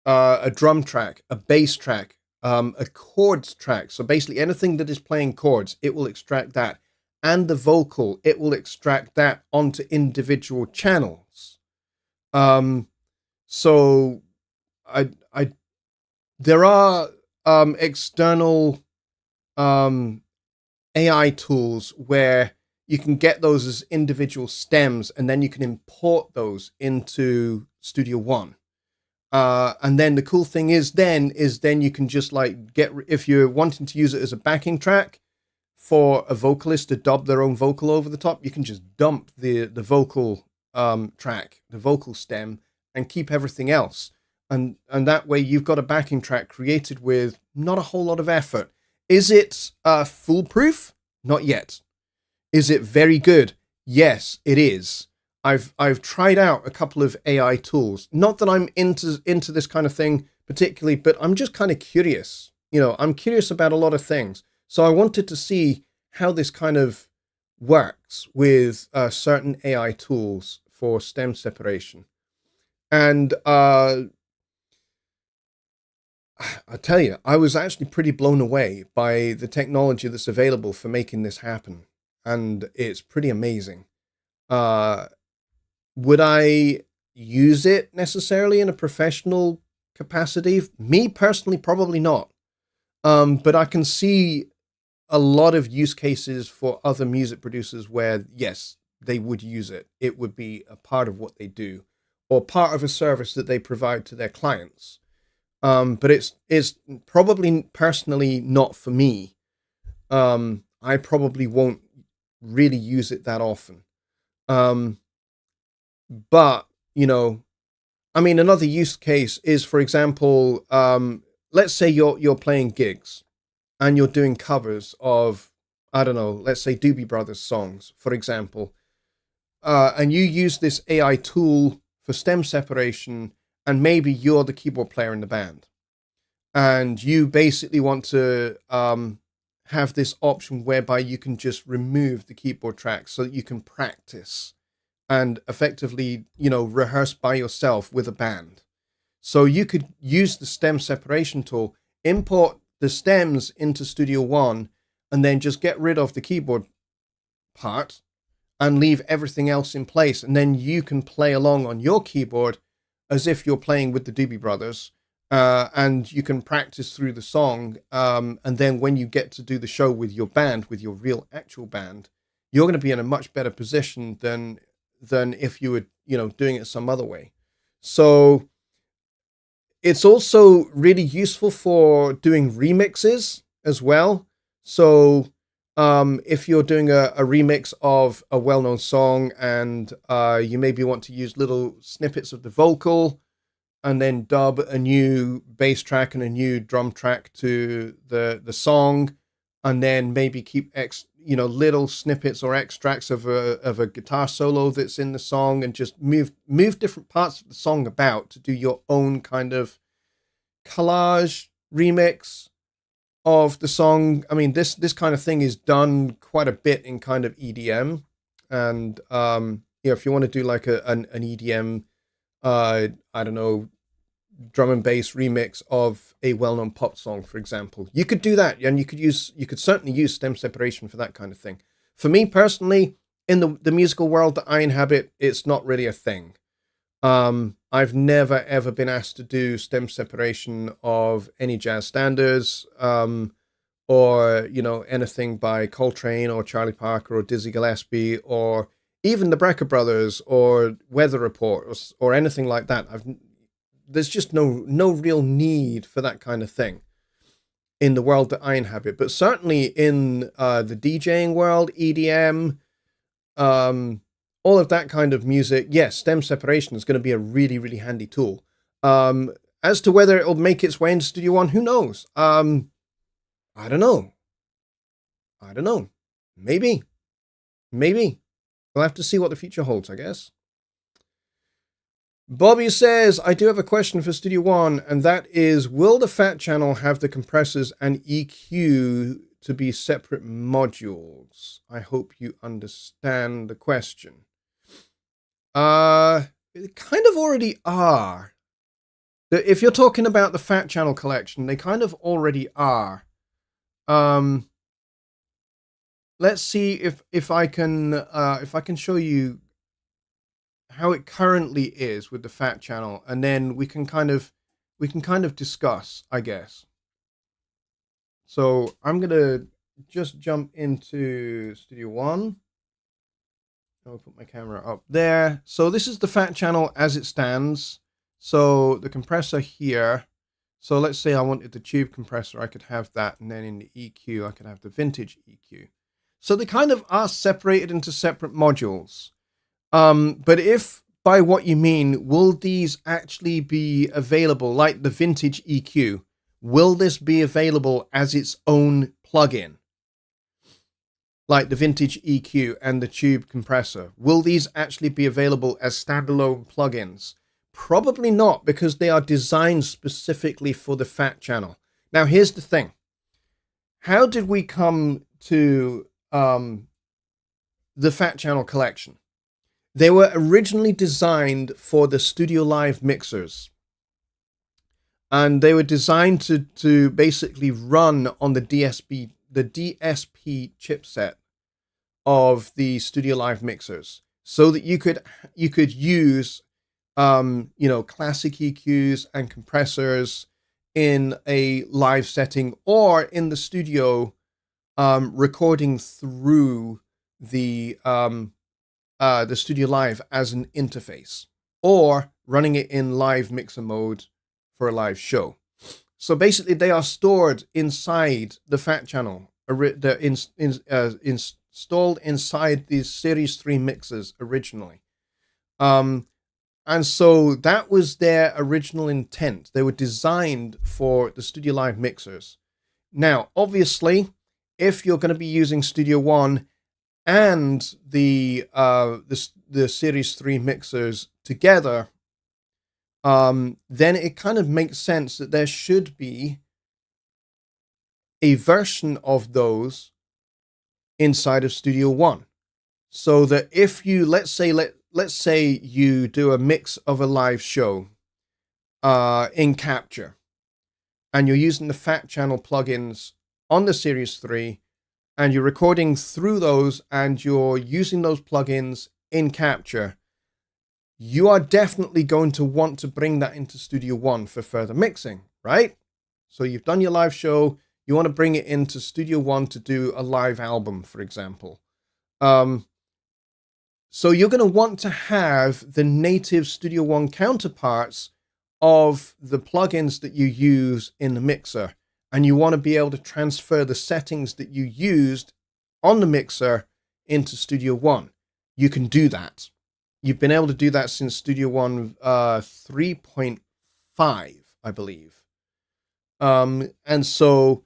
Speaker 1: a drum track, a bass track, a chords track. So basically anything that is playing chords, it will extract that. And the vocal, it will extract that onto individual channels. So there are external AI tools where you can get those as individual stems, and then you can import those into Studio One. And then the cool thing is then you can just like if you're wanting to use it as a backing track for a vocalist to dub their own vocal over the top, you can just dump the vocal track, the vocal stem, and keep everything else. And that way you've got a backing track created with not a whole lot of effort. Is it foolproof? Not yet. Is it very good? Yes, it is. I've tried out a couple of AI tools. Not that I'm into this kind of thing particularly, but I'm just kind of curious. I'm curious about a lot of things. So I wanted to see how this kind of works with certain AI tools for stem separation. And I tell you, I was actually pretty blown away by the technology that's available for making this happen. And it's pretty amazing. Would I use it necessarily in a professional capacity? Me personally, probably not. But I can see a lot of use cases for other music producers where, yes, they would use it. It would be a part of what they do or part of a service that they provide to their clients. But it's probably personally not for me. I probably won't really use it that often. But, I mean, another use case is, for example, let's say you're playing gigs and you're doing covers of, I don't know, let's say Doobie Brothers songs, for example, and you use this AI tool for stem separation, and maybe you're the keyboard player in the band, and you basically want to have this option whereby you can just remove the keyboard track so that you can practice and effectively, rehearse by yourself with a band. So you could use the stem separation tool, import the stems into Studio One, and then just get rid of the keyboard part and leave everything else in place, and then you can play along on your keyboard as if you're playing with the Doobie Brothers, and you can practice through the song, and then when you get to do the show with your band, with your real actual band, you're going to be in a much better position than if you were, doing it some other way. So it's also really useful for doing remixes as well. So if you're doing a remix of a well-known song, and you maybe want to use little snippets of the vocal and then dub a new bass track and a new drum track to the song, and then maybe keep little snippets or extracts of a guitar solo that's in the song, and just move different parts of the song about to do your own kind of collage remix of the song. I mean, this kind of thing is done quite a bit in kind of EDM, and if you want to do like an EDM, I don't know, drum and bass remix of a well-known pop song, for example, you could do that, and you could certainly use stem separation for that kind of thing. For me personally, in the musical world that I inhabit, it's not really a thing. I've never ever been asked to do stem separation of any jazz standards, or anything by Coltrane or Charlie Parker or Dizzy Gillespie, or even the Brecker Brothers or Weather Report, or anything like that. There's just no real need for that kind of thing in the world that I inhabit. But certainly in the DJing world, EDM, all of that kind of music, yes, stem separation is going to be a really, really handy tool. As to whether it'll make its way into Studio One, who knows? I don't know. Maybe. We'll have to see what the future holds, I guess. Bobby says, I do have a question for Studio One, and that is, will the Fat Channel have the compressors and EQ to be separate modules? I hope you understand the question. They kind of already are. If you're talking about the Fat Channel collection, they kind of already are. Let's see if I can show you how it currently is with the Fat Channel, and then we can kind of discuss, I guess. So I'm gonna just jump into Studio One. I'll put my camera up there. So this is the Fat Channel as it stands. So the compressor here. So let's say I wanted the tube compressor, I could have that, and then in the EQ, I could have the vintage EQ. So they kind of are separated into separate modules. But if by what you mean, will these actually be available, like the vintage EQ? Will this be available as its own plugin? Like the vintage EQ and the tube compressor. Will these actually be available as standalone plugins? Probably not, because they are designed specifically for the Fat Channel. Now, here's the thing. How did we come to the Fat Channel collection? They were originally designed for the Studio Live mixers. And they were designed to basically run on the DSP chipset of the Studio Live mixers, so that you could use classic EQs and compressors in a live setting, or in the studio, recording through the Studio Live as an interface, or running it in live mixer mode for a live show. So basically, they are stored inside the Fat Channel. They're installed inside these Series 3 mixers originally. And so that was their original intent. They were designed for the Studio Live mixers. Now, obviously, if you're going to be using Studio One and the Series 3 mixers together, then it kind of makes sense that there should be a version of those inside of Studio One, so that if you let's say you do a mix of a live show in Capture, and you're using the Fat Channel plugins on the Series 3, and you're recording through those and you're using those plugins in Capture, you are definitely going to want to bring that into Studio One for further mixing, right? So you've done your live show, you want to bring it into Studio One to do a live album, for example. So you're going to want to have the native Studio One counterparts of the plugins that you use in the mixer. And you want to be able to transfer the settings that you used on the mixer into Studio One. You can do that. You've been able to do that since Studio One 3.5, I believe. And so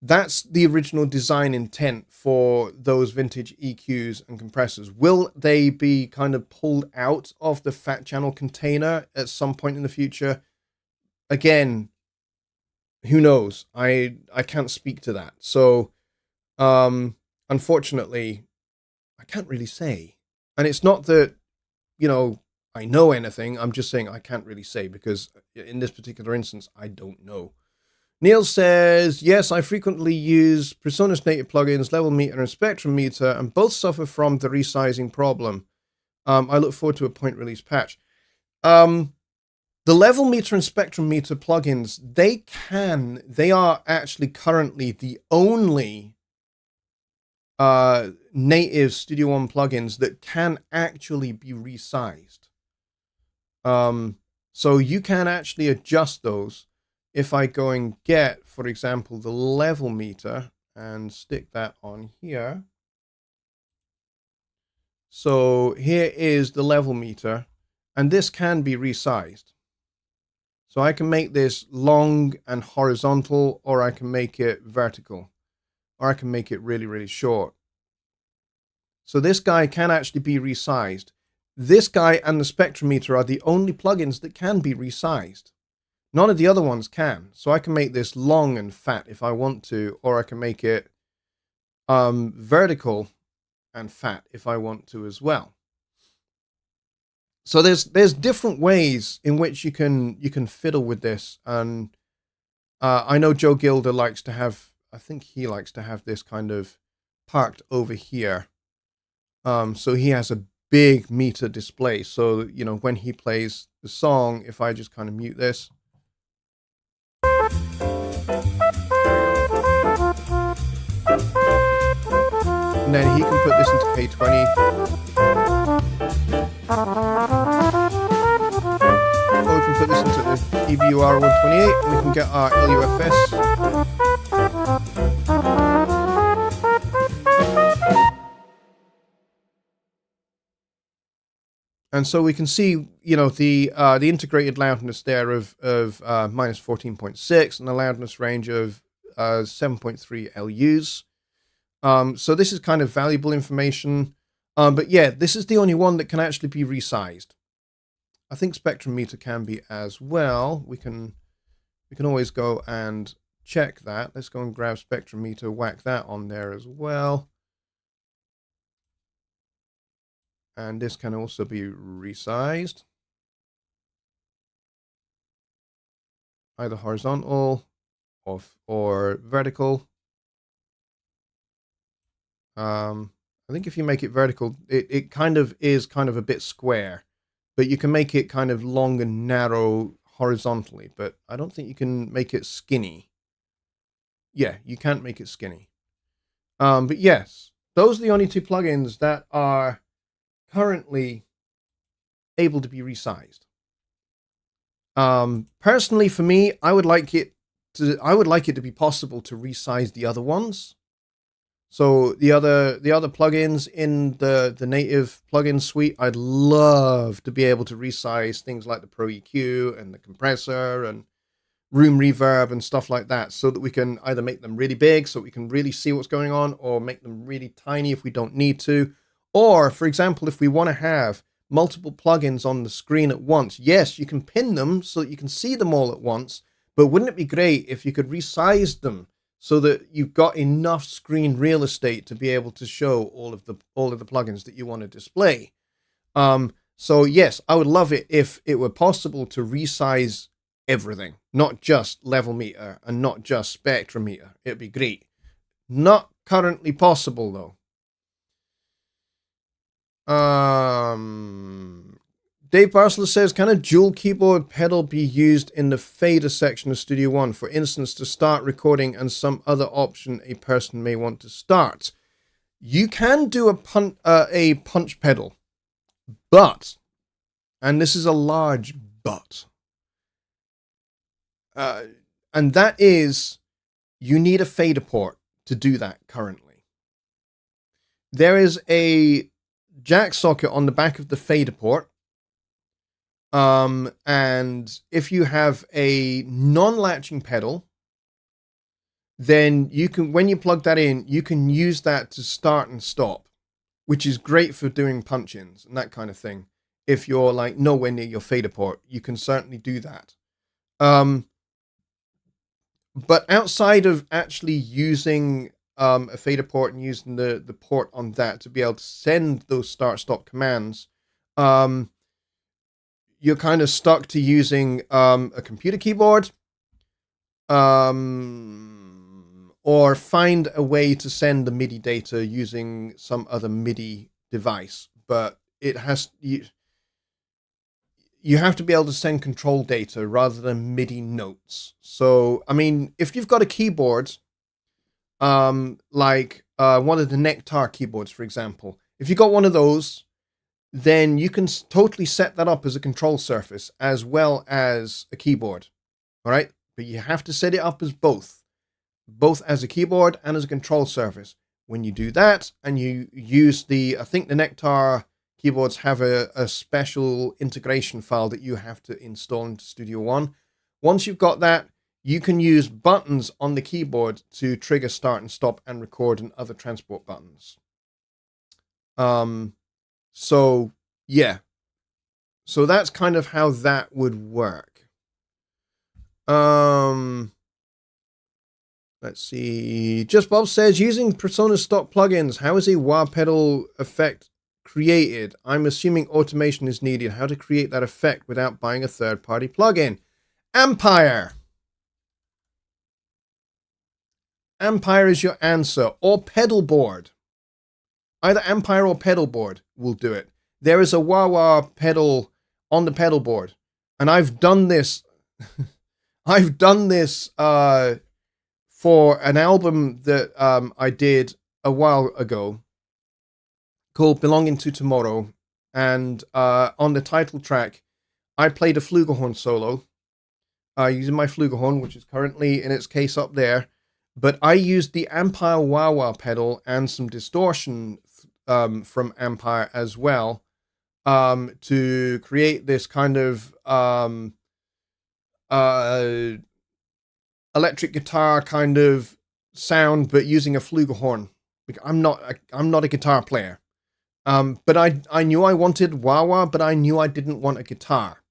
Speaker 1: that's the original design intent for those vintage EQs and compressors. Will they be kind of pulled out of the fat channel container at some point in the future? Again, who knows? I can't speak to that. So, unfortunately, I can't really say. And it's not that, I know anything. I'm just saying I can't really say because in this particular instance, I don't know. Neil says, yes, I frequently use Presonus native plugins, Level Meter and Spectrum Meter, and both suffer from the resizing problem. I look forward to a point release patch. The Level Meter and Spectrum Meter plugins, they are actually currently the only native Studio One plugins that can actually be resized. So you can actually adjust those. If I go and get, for example, the level meter and stick that on here. So here is the level meter, and this can be resized. So I can make this long and horizontal, or I can make it vertical, or I can make it really, really short. So this guy can actually be resized. This guy and the spectrometer are the only plugins that can be resized. None of the other ones can. So I can make this long and fat if I want to, or I can make it vertical and fat if I want to as well. So there's different ways in which you can fiddle with this. And I know Joe Gilder likes to have, I think he likes to have this kind of parked over here. So he has a big meter display. So, when he plays the song, if I just kind of mute this, and then he can put this into K20. Or we can put this into the EBUR 128 and we can get our LUFS. And so we can see, the integrated loudness there of minus 14.6 and a loudness range of 7.3 LUs. So this is kind of valuable information. But yeah, this is the only one that can actually be resized. I think Spectrum Meter can be as well. We can always go and check that. Let's go and grab Spectrum Meter, whack that on there as well. And this can also be resized, either horizontal or vertical. I think if you make it vertical, it kind of is kind of a bit square, but you can make it kind of long and narrow horizontally, but I don't think you can make it skinny. Yeah, you can't make it skinny. But yes, those are the only two plugins that are currently able to be resized. Personally, for me, I would like it to be possible to resize the other ones. So the other plugins in the native plugin suite, I'd love to be able to resize things like the Pro EQ and the compressor and room reverb and stuff like that, so that we can either make them really big so we can really see what's going on, or make them really tiny if we don't need to. Or, for example, if we want to have multiple plugins on the screen at once, yes, you can pin them so that you can see them all at once, but wouldn't it be great if you could resize them so that you've got enough screen real estate to be able to show all of the plugins that you want to display? So yes, I would love it if it were possible to resize everything. not just level meter and not just spectrometer. It'd be great. Not currently possible though. Dave Barcelona says, can a dual keyboard pedal be used in the fader section of Studio One, for instance, to start recording and some other option a person may want to start? You can do a punch pedal, but, and this is a large but, and that is, you need a fader port to do that currently. There is a jack socket on the back of the fader port. And if you have a non-latching pedal, then you can, when you plug that in, you can use that to start and stop, which is great for doing punch-ins and that kind of thing. If you're like nowhere near your fader port, you can certainly do that. But outside of actually using a fader port and using the port on that to be able to send those start-stop commands, you're kind of stuck to using a computer keyboard, or find a way to send the MIDI data using some other MIDI device. But it has you have to be able to send control data rather than MIDI notes. So, I mean, if you've got a keyboard, like one of the Nectar keyboards, for example, if you got one of those, then you can totally set that up as a control surface as well as a keyboard. All right. But you have to set it up as both as a keyboard and as a control surface. When you do that and you use I think the Nectar keyboards have a special integration file that you have to install into Studio One. Once you've got that, you can use buttons on the keyboard to trigger start and stop and record and other transport buttons. So yeah, so that's kind of how that would work. Let's see. Just Bob says, using Persona stock plugins, how is a wah pedal effect created? I'm assuming automation is needed. How to create that effect without buying a third-party plugin? Ampire. Ampire is your answer, or pedal board. Either Ampire or pedal board will do it. There is a wah-wah pedal on the pedal board, and I've done this. I've done this for an album that I did a while ago called Belonging to Tomorrow, and on the title track, I played a flugelhorn solo using my flugelhorn, which is currently in its case up there, but I used the Ampire wah-wah pedal and some distortion from Ampire as well to create this kind of electric guitar kind of sound, but using a flugelhorn. I'm not a guitar player, but I knew I wanted wah-wah, but I knew I didn't want a guitar.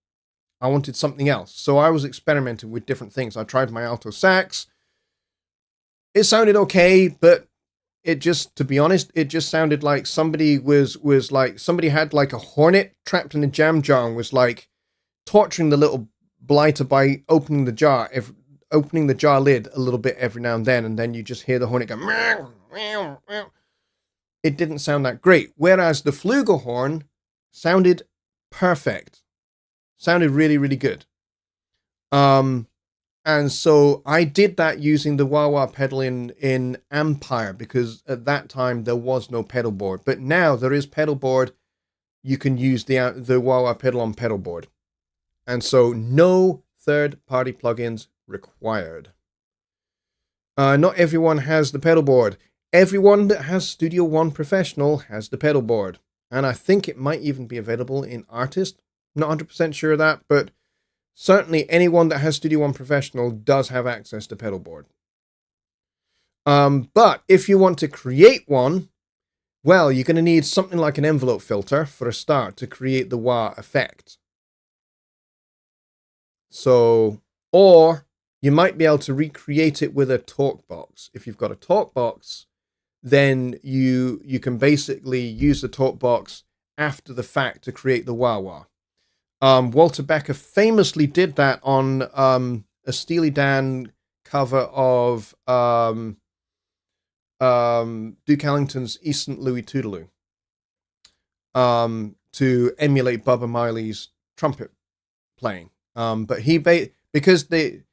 Speaker 1: I wanted something else, so I was experimenting with different things. I tried my alto sax. It sounded okay, but it just, to be honest, it just sounded like somebody was like, somebody had like a hornet trapped in a jam jar and was like torturing the little blighter by opening the jar lid a little bit every now and then you just hear the hornet go meow, meow, meow. It didn't sound that great. Whereas the flugelhorn sounded perfect. Sounded really, really good. And so I did that using the wah-wah pedal in Ampire, because at that time there was no pedal board. But now there is pedal board. You can use the wah-wah pedal on pedal board. And so no third-party plugins required. Not everyone has the pedal board. Everyone that has Studio One Professional has the pedal board. And I think it might even be available in Artist. Not 100% sure of that, but certainly anyone that has Studio One Professional does have access to pedal board. But if you want to create one, well, you're going to need something like an envelope filter for a start to create the wah effect. So, or you might be able to recreate it with a talk box. If you've got a talk box, then you can basically use the talk box after the fact to create the wah-wah. Walter Becker famously did that on a Steely Dan cover of Duke Ellington's East St. Louis Toodaloo to emulate Bubba Miley's trumpet playing. But he basically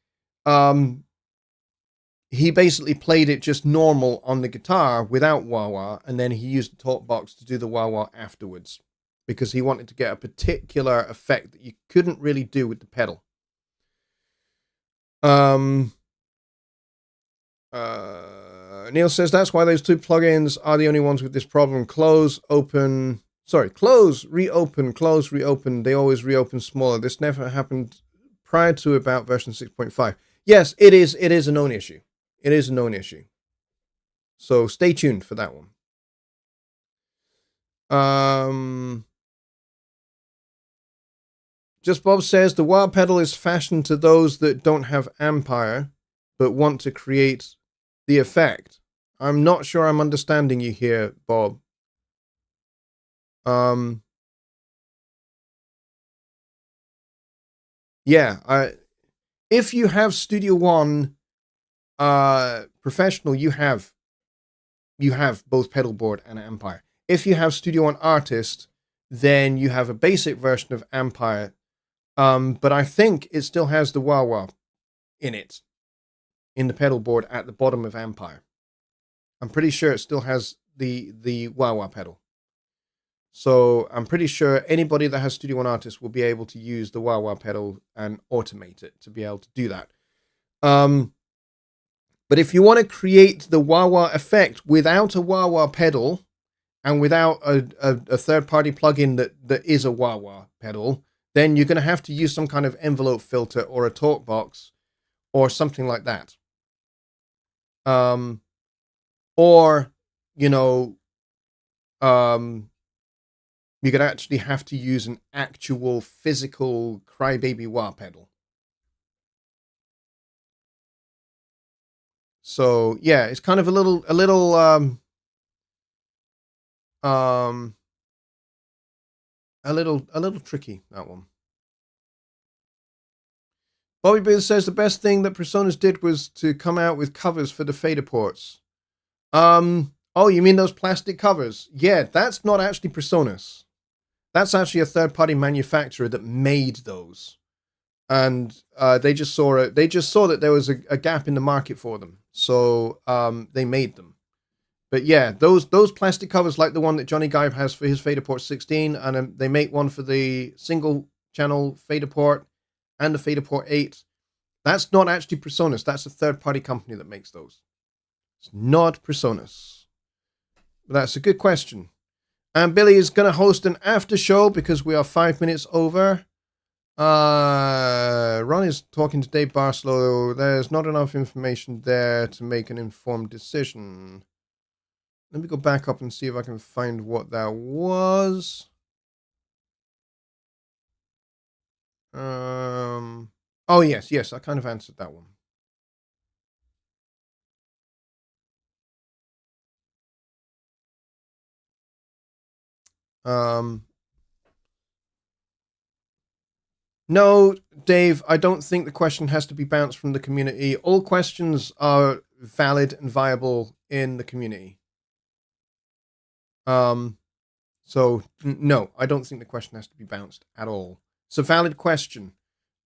Speaker 1: played it just normal on the guitar without wah-wah, and then he used the talk box to do the wah-wah afterwards because he wanted to get a particular effect that you couldn't really do with the pedal. Neil says that's why those two plugins are the only ones with this problem. Close, reopen, close, reopen. They always reopen smaller. This never happened prior to about version 6.5. Yes, it is a known issue. It is a known issue. So stay tuned for that one. Just Bob says the wah pedal is fashioned to those that don't have ampere but want to create the effect. I'm not sure I'm understanding you here, Bob. Yeah, if you have Studio One Professional, you have both pedal board and ampere. If you have Studio One Artist, then you have a basic version of ampere. But I think it still has the wah-wah in it, in the pedal board at the bottom of ampere. I'm pretty sure it still has the wah-wah pedal. So I'm pretty sure anybody that has Studio One Artist will be able to use the wah-wah pedal and automate it to be able to do that. But if you want to create the wah-wah effect without a wah-wah pedal and without a third-party plugin that is a wah-wah pedal, then you're going to have to use some kind of envelope filter or a talk box or something like that. Or, you could actually have to use an actual physical crybaby wah pedal. So yeah, it's kind of a little tricky, that one. Bobby Booth says the best thing that Presonus did was to come out with covers for the fader ports. Oh, you mean those plastic covers? Yeah, that's not actually Presonus. That's actually a third-party manufacturer that made those, and they just saw that there was a gap in the market for them, so they made them. But yeah, those plastic covers, like the one that Jonny Geib has for his Faderport 16, and they make one for the single-channel Faderport and the Faderport 8. That's not actually Presonus. That's a third-party company that makes those. It's not Presonus. But that's a good question. And Billy is going to host an after show because we are 5 minutes over. Ron is talking to Dave Barstow. There's not enough information there to make an informed decision. Let me go back up and see if I can find what that was. Oh, yes, I kind of answered that one. No, Dave, I don't think the question has to be bounced from the community. All questions are valid and viable in the community. So no, I don't think the question has to be bounced at all. It's a valid question.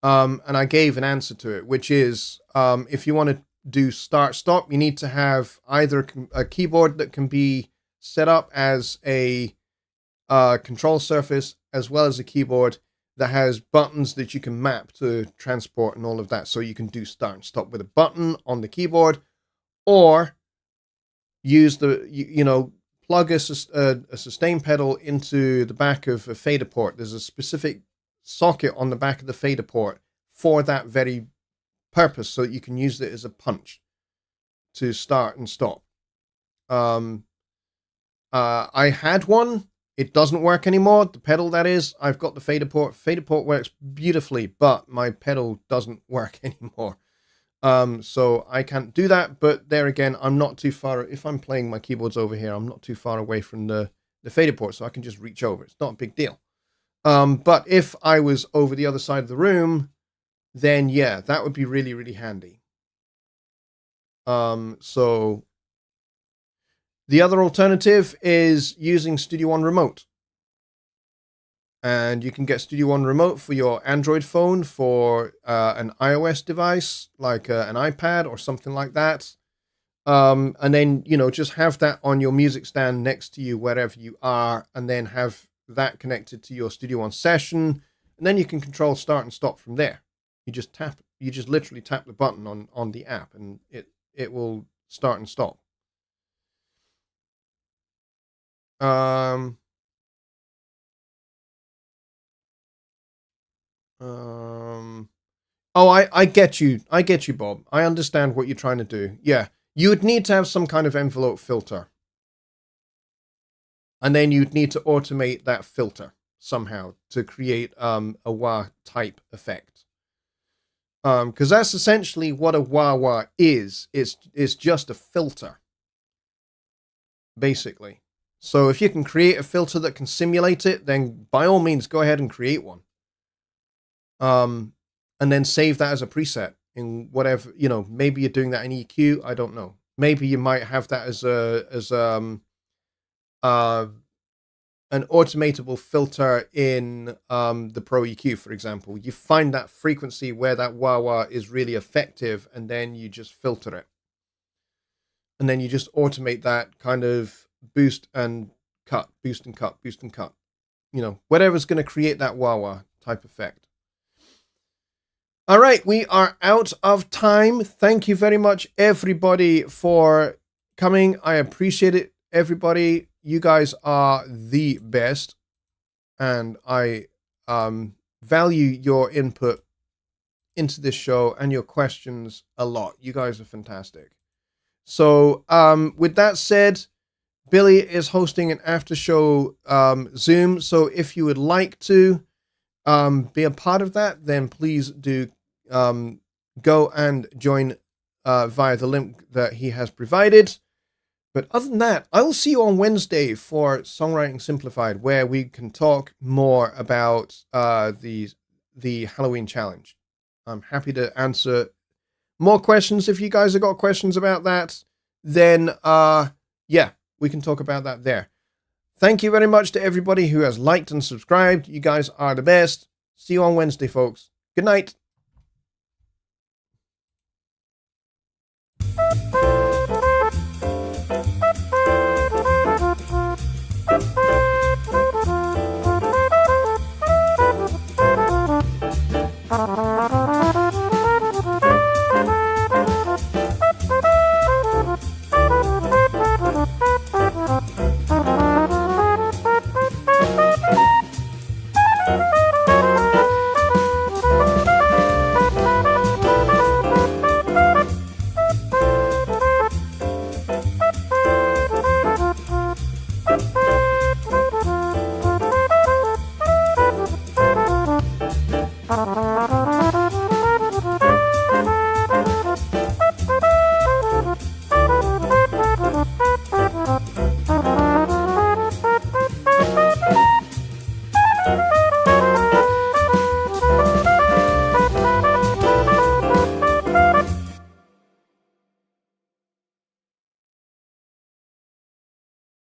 Speaker 1: And I gave an answer to it, which is, if you want to do start stop, you need to have either a keyboard that can be set up as a control surface, as well as a keyboard that has buttons that you can map to transport and all of that. So you can do start and stop with a button on the keyboard, or use plug a sustain pedal into the back of a fader port. There's a specific socket on the back of the fader port for that very purpose, so that you can use it as a punch to start and stop. I had one. It doesn't work anymore. The pedal, that is. I've got the fader port. Fader port works beautifully, but my pedal doesn't work anymore. So I can't do that. But there again, I'm not too far. If I'm playing my keyboards over here, I'm not too far away from the fader port, so I can just reach over. It's not a big deal. But if I was over the other side of the room, then yeah, that would be really, really handy. So the other alternative is using Studio One Remote. And you can get Studio One Remote for your Android phone, for an iOS device, like an iPad or something like that. And then, just have that on your music stand next to you wherever you are, and then have that connected to your Studio One session. And then you can control start and stop from there. You just literally tap the button on the app, and it will start and stop. Oh, I get you. I get you, Bob. I understand what you're trying to do. Yeah. You would need to have some kind of envelope filter. And then you'd need to automate that filter somehow to create a wah type effect. Because that's essentially what a wah is. It's just a filter, basically. So if you can create a filter that can simulate it, then by all means go ahead and create one. And then save that as a preset in whatever, maybe you're doing that in EQ. I don't know. Maybe you might have that as an automatable filter in the Pro EQ, for example. You find that frequency where that wah is really effective, and then you just filter it. And then you just automate that kind of boost and cut, boost and cut, boost and cut. Whatever's going to create that wah type effect. All right, we are out of time. Thank you very much, everybody, for coming. I appreciate it, everybody. You guys are the best, and I value your input into this show and your questions a lot. You guys are fantastic. So with that said, Billy is hosting an after show Zoom. So if you would like to be a part of that, then please do go and join via the link that he has provided. But other than that, I will see you on Wednesday for Songwriting Simplified, where we can talk more about the Halloween challenge. I'm happy to answer more questions. If you guys have got questions about that, then yeah, we can talk about that there. Thank you very much to everybody who has liked and subscribed. You guys are the best. See you on Wednesday, folks. Good night.